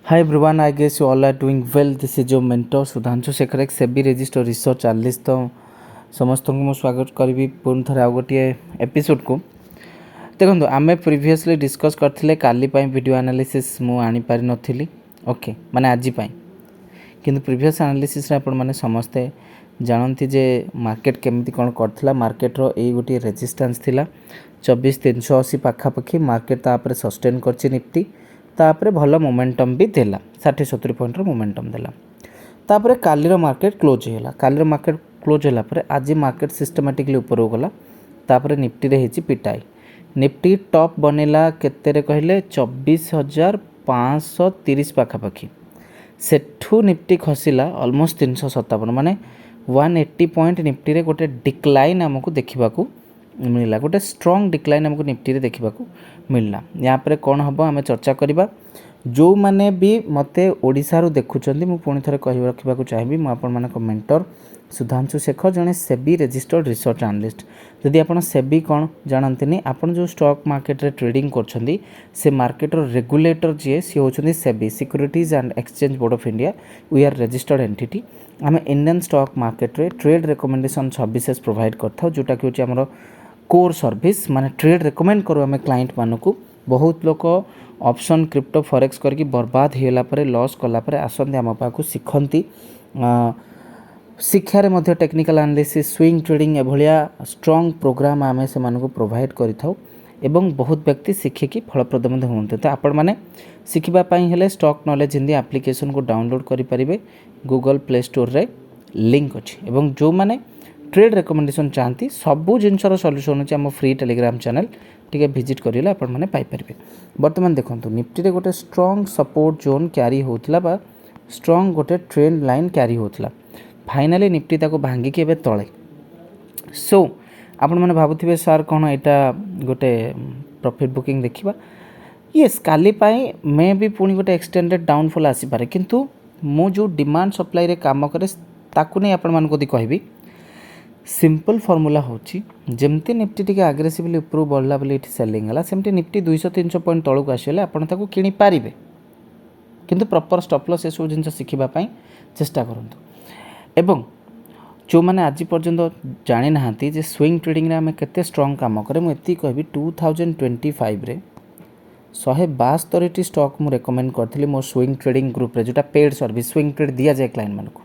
Hi everyone, I guess you all are doing well. This is your mentor Sudhanshu Shekhar, SEBI register research चालीस तो समस्त को मुझे स्वागत करी पुणी थे आउ गोटे एपिसोड को देखो आम प्रिवियसली डिस्कस करते काली वीडियो एनालिसिस मु आनी पारि नथिली ओके माने आज किंतु प्रिवियस एनालिसिस आपण माने समस्ते जानती जे मार्केट केमती कौन करथिला मार्केट रो गोटे रेजिस्टेंस थिला 24380 पाखापाखि मार्केट तापर सस्टेन करछि निफ्टी तापर भल मोमेंटम भी देला 60-70 पॉइंट मोमेंटम देला तापर कालीर मार्केट क्लोज होला कालीर मार्केट क्लोज होला पर आज मार्केट सिस्टमैटिकली ऊपर गला तापर निफ्टी रे हेची पिटाई निफ्टी टॉप बनेला केते रे कहले 24530 पाखापाखि सेठू निफ्टी खसिला ऑलमोस्ट 357 माने 180 पॉइंट निफ्टी रे गोटे डिक्लाइन हमको देखा मिलला गोटे स्ट्रॉन्ग डिक्लाइन हमको निफ्टी रे देखा मिलला यहाँ पर कौन हम आम चर्चा करवा जो मैंने भी मते ओडिशा रू देखुचंदी मु पुणी थे कह रखा चाहिए मुझे मेंटर सुधांशु शेखर जड़े सेबी रजिस्टर्ड रिसर्च एनालिस्ट जदि आप सेबी कौन जानते आपन जो स्टॉक मार्केट रे ट्रेडिंग करछंदी से मार्केट रो रेगुलेटर जी सी होचंदी SEBI securities and exchange board of India we are registered entity आम इंडियन स्टॉक मार्केट रे ट्रेड रिकमेंडेशन सर्विसेज प्रोवाइड करथाउ जोटा कि होची हमरो कोर सर्विस माने ट्रेड रिकमेंड करू आम क्लाइंट मानकू बहुत लोक ऑप्शन क्रिप्टो फॉरेक्स करके बर्बाद होला परे लॉस कला परे आसंती आम पाखु शिखंती शिक्षार मध्य टेक्निकल एनालिसिस स्विंग ट्रेडिंग एभलिया स्ट्रॉन्ग प्रोग्राम आम से प्रोवाइड करिथाउ एवं बहुत व्यक्ति शिखिकी फलप्रद होते तो आपण मैंने शिखापी हेले स्टॉक नॉलेज हिंदी एप्लिकेशन को डाउनलोड करेंगे गूगल प्ले स्टोर रे लिंक अच्छी एवं जो मैंने ट्रेड रिकमेंडेशन चाहती सबू जिनसर सल्यूशन अच्छे आम free Telegram channel T visit करेंगे आपण मैंने पाइपर बर्तमान देखो निफ्टी रे गोटे स्ट्रॉन्ग सपोर्ट जोन क्यारी होता बा स्ट्रॉन्ग गोटे ट्रेंड लाइन क्यारी होता फाइनाली निफ्टी ताको भांगिकी एबे तले सो आपण मैंने भावुथिबे सर कौन यहाँ गोटे प्रॉफिट बुकिंग देखा येस काली पाई मे भी पुणी गोटे एक्सटेंडेड डाउनफॉल आसीपारे किंतु मु जो डिमांड सप्लाई रे काम करे ताकू नहीं आपण मानको कहबी सिंपल फॉर्मूला होची जेमती निफ्टी टिके आग्रेसिवली ऊपर बढ़ला बोली ये सेलिंग है सेमती निफ्टी 200-300 पॉइंट तलू आसले आपड़ ताको किनी पारिबे किंतु प्रॉपर स्टॉप लॉस ये सब जिन शिखा चेष्टा करूँ एवं जो मैंने आज पर्यंत जानी ना जे स्विंग ट्रेडिंग रे आम केते स्ट्रॉन्ग काम करे मुझे कहबी 2025 रे 172 स्टॉक मु रेकमेंड करथली मो स्विंग ट्रेडिंग ग्रुप रे जोटा पेड सर्विस स्विंग ट्रेड दिया जाए क्लाइंट मानक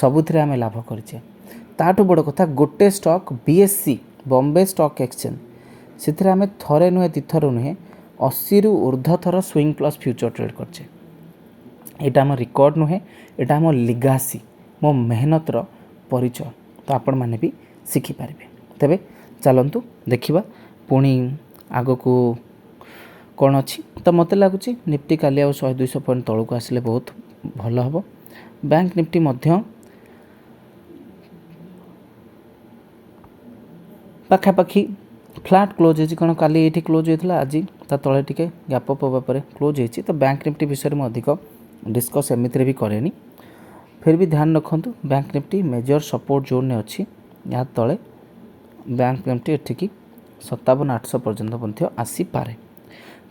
सबुथिरे आम लाभ करछे ताठू बड़ कथा गोटे stock BSc Bombay stock exchange से आम थरे नुहे दिथर नुहे 80 रु ऊर्ध्व थर स्विंग प्लस फ्यूचर ट्रेड करछे एटा हम रिकॉर्ड नुहे एटा हम लिगासी मो मेहनतर परिचय तो आपण मैंने भी शिखिपारे तेरे चलतु देखा पुणी आग को कौन अच्छी तो मत लगुच निफ्टी काली 100-200 पॉइंट तौक आसिले बहुत भल हम बैंक निफ्टी मध्य पाखापाखि फ्लैट क्लोज होती कौन काली ये क्लोज होता आज ता तले टिके गैप अप होगा क्लोज होती तो बैंक निफ्टी विषय में अधिक डिस्कस एमती भी करेनी फिर भी ध्यान रखु bank Nifty major support zone में अच्छी यहाँ तले बैंक निफ्टी एठिकी 57-800 पर्यंत आसीपारे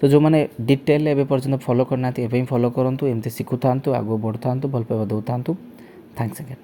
तो जो मैंने डिटेल एवं पर्यंत फॉलो करना एवं फॉलो करूँ एमती शिखु था आगू बढ़ था भल पाइबा दौ था थैंक्स अगेन।